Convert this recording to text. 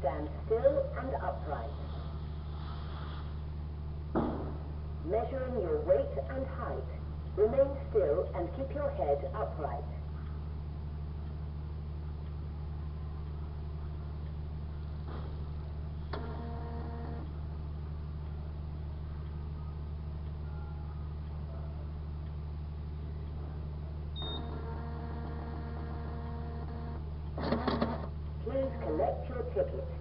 Stand still and upright. Measuring your weight and height, remain still and keep your head upright. Please collect your ticket.